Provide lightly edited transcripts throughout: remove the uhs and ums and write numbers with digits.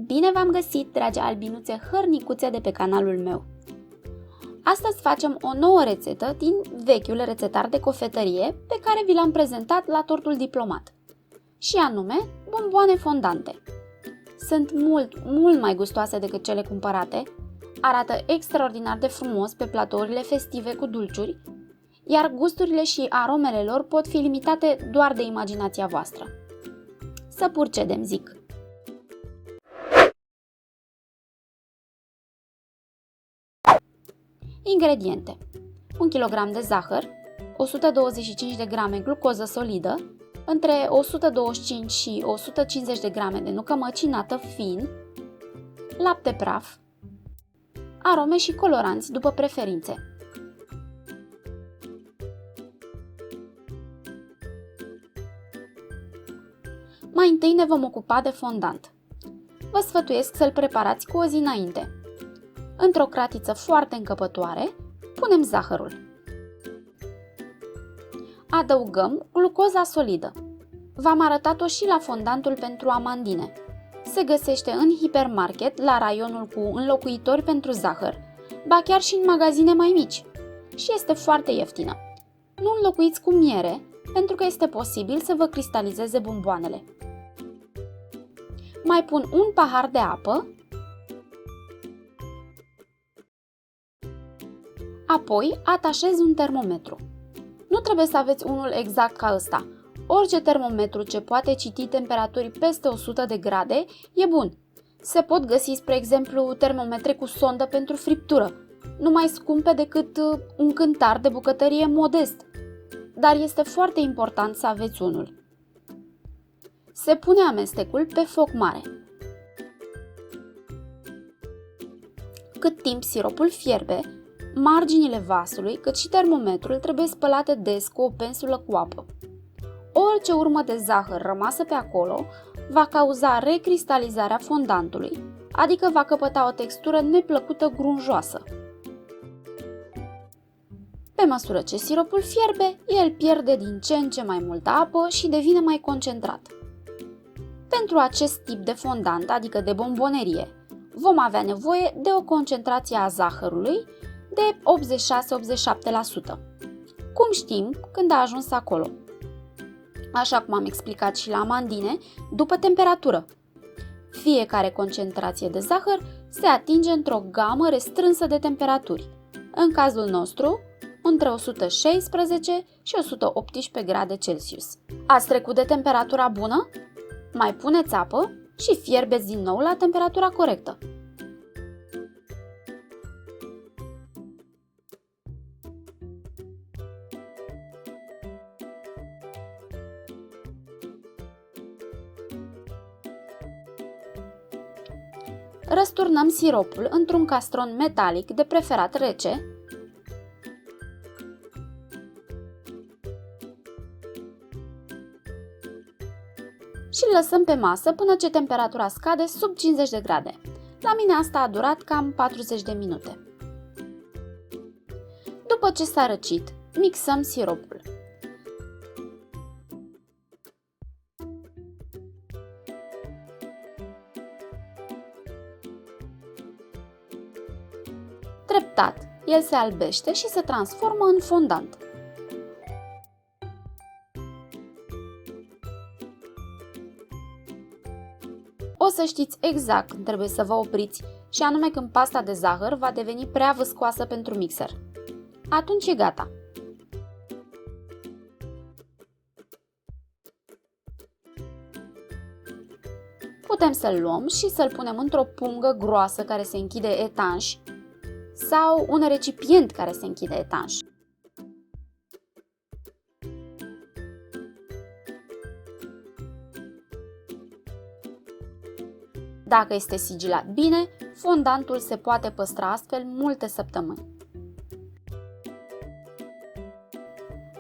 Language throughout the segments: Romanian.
Bine v-am găsit, dragi albinuțe hărnicuțe de pe canalul meu! Astăzi facem o nouă rețetă din vechiul rețetar de cofetărie pe care vi l-am prezentat la tortul diplomat, și anume bomboane fondante. Sunt mult mai gustoase decât cele cumpărate, arată extraordinar de frumos pe platourile festive cu dulciuri, iar gusturile și aromele lor pot fi limitate doar de imaginația voastră. Să procedem, zic! Ingrediente: 1 kg de zahăr, 125 de grame glucoză solidă, între 125 și 150 de grame de nucă măcinată fin, lapte praf, arome și coloranți după preferințe. Mai întâi ne vom ocupa de fondant. Vă sfătuiesc să-l preparați cu o zi înainte. Într-o cratiță foarte încăpătoare, punem zahărul. Adăugăm glucoza solidă. V-am arătat-o și la fondantul pentru amandine. Se găsește în hipermarket, la raionul cu înlocuitori pentru zahăr, ba chiar și în magazine mai mici. Și este foarte ieftină. Nu înlocuiți cu miere, pentru că este posibil să vă cristalizeze bomboanele. Mai pun un pahar de apă, apoi atașez un termometru. Nu trebuie să aveți unul exact ca ăsta. Orice termometru ce poate citi temperaturi peste 100 de grade e bun. Se pot găsi, spre exemplu, termometre cu sondă pentru friptură, nu mai scumpe decât un cântar de bucătărie modest. Dar este foarte important să aveți unul. Se pune amestecul pe foc mare. Cât timp siropul fierbe, marginile vasului, cât și termometrul trebuie spălate des cu o pensulă cu apă. Orice urmă de zahăr rămasă pe acolo va cauza recristalizarea fondantului, adică va căpăta o textură neplăcută grunjoasă. Pe măsură ce siropul fierbe, el pierde din ce în ce mai multă apă și devine mai concentrat. Pentru acest tip de fondant, adică de bombonerie, vom avea nevoie de o concentrație a zahărului de 86-87%. Cum știm când a ajuns acolo? Așa cum am explicat și la amandine, după temperatură. Fiecare concentrație de zahăr se atinge într-o gamă restrânsă de temperaturi. În cazul nostru, între 116 și 118 grade Celsius. Ați trecut de temperatura bună? Mai puneți apă și fierbeți din nou la temperatura corectă. Răsturnăm siropul într-un castron metalic, de preferat rece, și îl lăsăm pe masă până ce temperatura scade sub 50 de grade. La mine asta a durat cam 40 de minute. După ce s-a răcit, mixăm siropul. Treptat, el se albește și se transformă în fondant. O să știți exact când trebuie să vă opriți, și anume când pasta de zahăr va deveni prea văscoasă pentru mixer. Atunci e gata. Putem să-l luăm și să-l punem într-o pungă groasă care se închide etanș sau un recipient care se închide etanș. Dacă este sigilat bine, fondantul se poate păstra astfel multe săptămâni.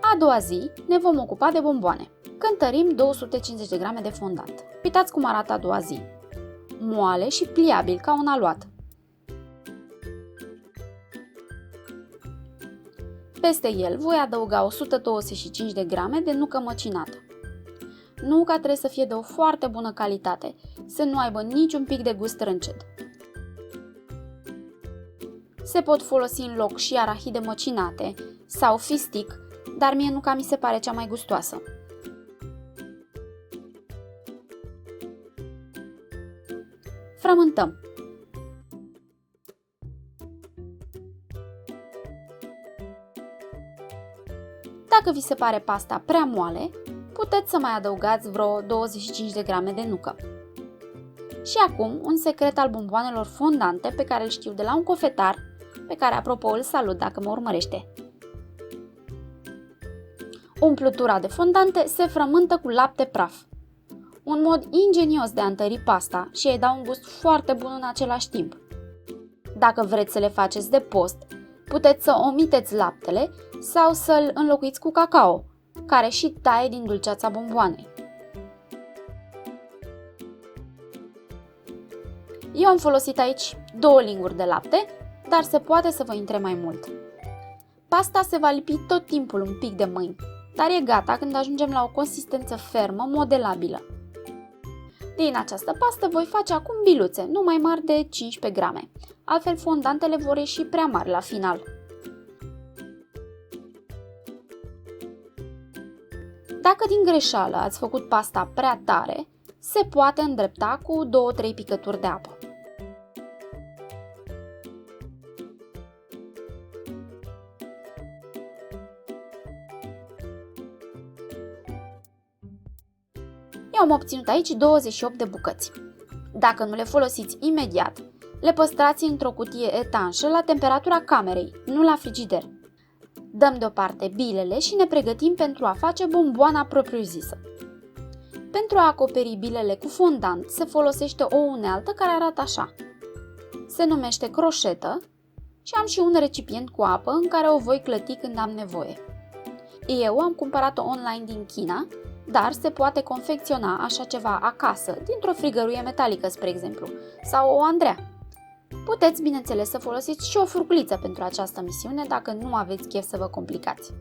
A doua zi ne vom ocupa de bomboane. Cântărim 250 de grame de fondant. Uitați cum arată a doua zi. Moale și pliabil ca un aluat. Peste el voi adăuga 125 de grame de nucă măcinată. Nuca trebuie să fie de o foarte bună calitate să nu aibă niciun pic de gust râncet. Se pot folosi în loc și arahide măcinate sau fistic, dar mie nuca mi se pare cea mai gustoasă. Frământăm. Dacă vi se pare pasta prea moale, puteți să mai adăugați vreo 25 de grame de nucă. Și acum un secret al bomboanelor fondante pe care îl știu de la un cofetar, pe care apropo îl salut dacă mă urmărește. Umplutura de fondante se frământă cu lapte praf. Un mod ingenios de a întări pasta și îi da un gust foarte bun în același timp. Dacă vreți să le faceți de post, puteți să omiteți laptele sau să-l înlocuiți cu cacao, care și taie din dulceața bomboanei. Eu am folosit aici 2 linguri de lapte, dar se poate să vă intre mai mult. Pasta se va lipi tot timpul un pic de mâini, dar e gata când ajungem la o consistență fermă, modelabilă. Din această pastă voi face acum biluțe, nu mai mari de 15 grame, altfel fondantele vor ieși prea mari la final. Dacă din greșeală ați făcut pasta prea tare, se poate îndrepta cu 2-3 picături de apă. Eu am obținut aici 28 de bucăți. Dacă nu le folosiți imediat, le păstrați într-o cutie etanșă la temperatura camerei, nu la frigider. Dăm deoparte bilele și ne pregătim pentru a face bomboana propriu-zisă. Pentru a acoperi bilele cu fondant se folosește o unealtă care arată așa. Se numește croșetă și am și un recipient cu apă în care o voi clăti când am nevoie. Eu am cumpărat-o online din China, dar se poate confecționa așa ceva acasă, dintr-o frigăruie metalică, spre exemplu, sau o andrea. Puteți, bineînțeles, să folosiți și o furculiță pentru această misiune dacă nu aveți chef să vă complicați.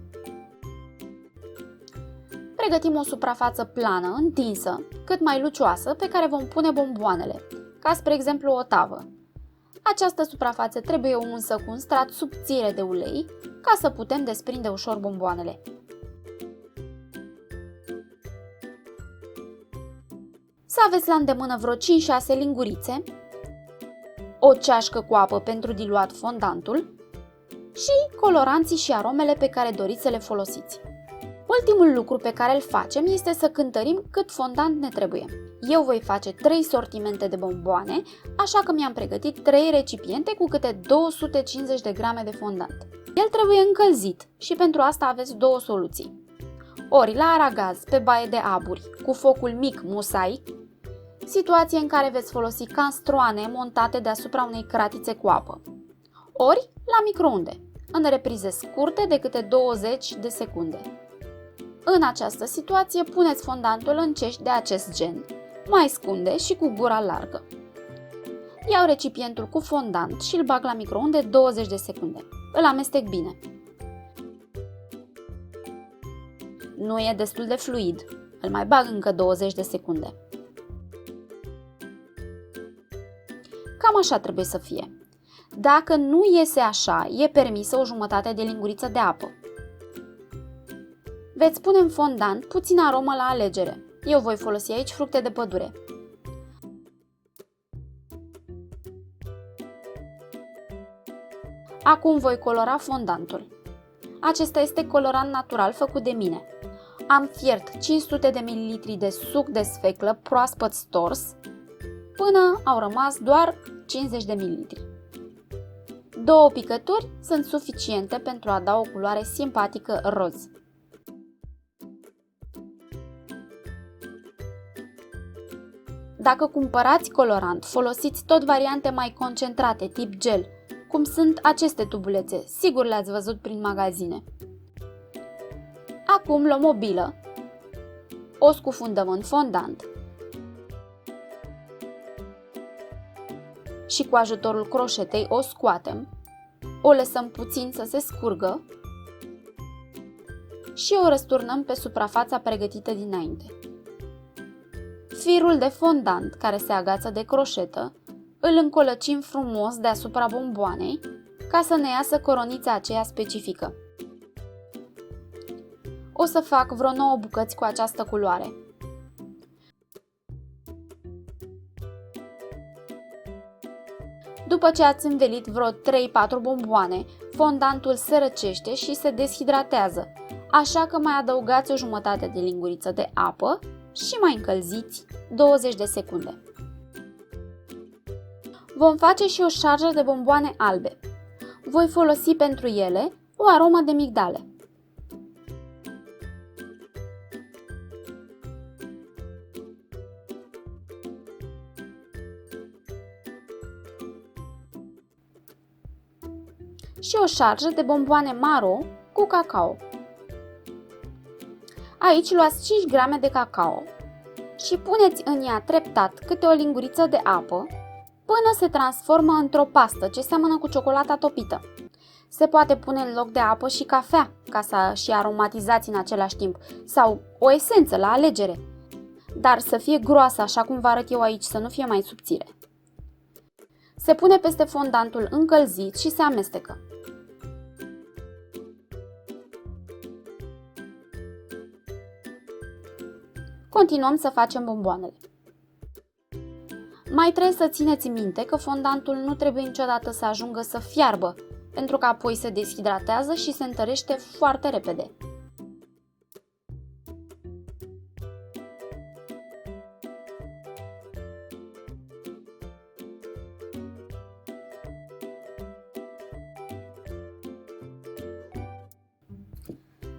Pregătim o suprafață plană, întinsă, cât mai lucioasă, pe care vom pune bomboanele, ca spre exemplu o tavă. Această suprafață trebuie unsă cu un strat subțire de ulei, ca să putem desprinde ușor bomboanele. Să aveți la îndemână vreo 5-6 lingurițe, o ceașcă cu apă pentru diluat fondantul și coloranții și aromele pe care doriți să le folosiți. Ultimul lucru pe care îl facem este să cântărim cât fondant ne trebuie. Eu voi face 3 sortimente de bomboane, așa că mi-am pregătit 3 recipiente cu câte 250 de grame de fondant. El trebuie încălzit și pentru asta aveți 2 soluții. Ori la aragaz pe baie de aburi, cu focul mic musai, situație în care veți folosi castroane montate deasupra unei cratițe cu apă. Ori la microunde, în reprize scurte de câte 20 de secunde. În această situație puneți fondantul în cești de acest gen, mai scunde și cu gura largă. Iau recipientul cu fondant și îl bag la microunde 20 de secunde. Îl amestec bine. Nu e destul de fluid, îl mai bag încă 20 de secunde. Cam așa trebuie să fie. Dacă nu iese așa, e permisă o jumătate de linguriță de apă. Veți pune în fondant puțin aromă la alegere. Eu voi folosi aici fructe de pădure. Acum voi colora fondantul. Acesta este colorant natural făcut de mine. Am fiert 500 de ml de suc de sfeclă proaspăt stors, până au rămas doar 50 de ml. 2 picături sunt suficiente pentru a da o culoare simpatică roz. Dacă cumpărați colorant, folosiți tot variante mai concentrate, tip gel, cum sunt aceste tubulețe, sigur le-ați văzut prin magazine. Acum luăm o bilă, o scufundăm în fondant și cu ajutorul croșetei o scoatem, o lăsăm puțin să se scurgă și o răsturnăm pe suprafața pregătită dinainte. Firul de fondant care se agață de croșetă îl încolăcim frumos deasupra bomboanei ca să ne iasă coronița aceea specifică. O să fac vreo 9 bucăți cu această culoare. După ce ați învelit vreo 3-4 bomboane, fondantul se răcește și se deshidratează, așa că mai adăugați o jumătate de linguriță de apă și mai încălziți 20 de secunde. Vom face și o șarjă de bomboane albe. Voi folosi pentru ele o aromă de migdale. Și o șarjă de bomboane maro cu cacao. Aici luați 5 grame de cacao și puneți în ea treptat câte o linguriță de apă până se transformă într-o pastă ce seamănă cu ciocolata topită. Se poate pune în loc de apă și cafea ca să și aromatizați în același timp sau o esență la alegere, dar să fie groasă așa cum vă arăt eu aici, să nu fie mai subțire. Se pune peste fondantul încălzit și se amestecă. Continuăm să facem bomboanele. Mai trebuie să țineți minte că fondantul nu trebuie niciodată să ajungă să fiarbă, pentru că apoi se deshidratează și se întărește foarte repede.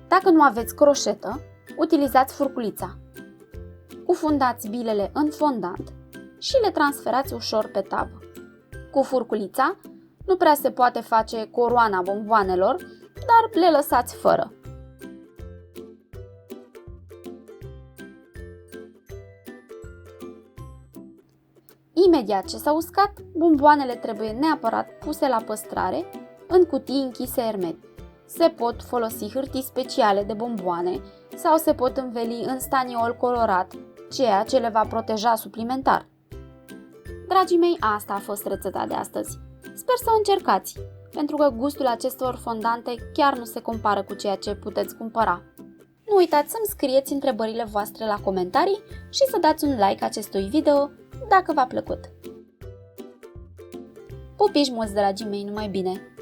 Dacă nu aveți croșetă, utilizați furculița. Cufundați bilele în fondant și le transferați ușor pe tavă. Cu furculița nu prea se poate face coroana bomboanelor, dar le lăsați fără. Imediat ce s-au uscat, bomboanele trebuie neapărat puse la păstrare în cutii închise hermetic. Se pot folosi hârtii speciale de bomboane sau se pot înveli în staniol colorat, ceea ce le va proteja suplimentar. Dragii mei, asta a fost rețeta de astăzi. Sper să o încercați, pentru că gustul acestor fondante chiar nu se compară cu ceea ce puteți cumpăra. Nu uitați să-mi scrieți întrebările voastre la comentarii și să dați un like acestui video dacă v-a plăcut. Pupici mulți, dragii mei, numai bine!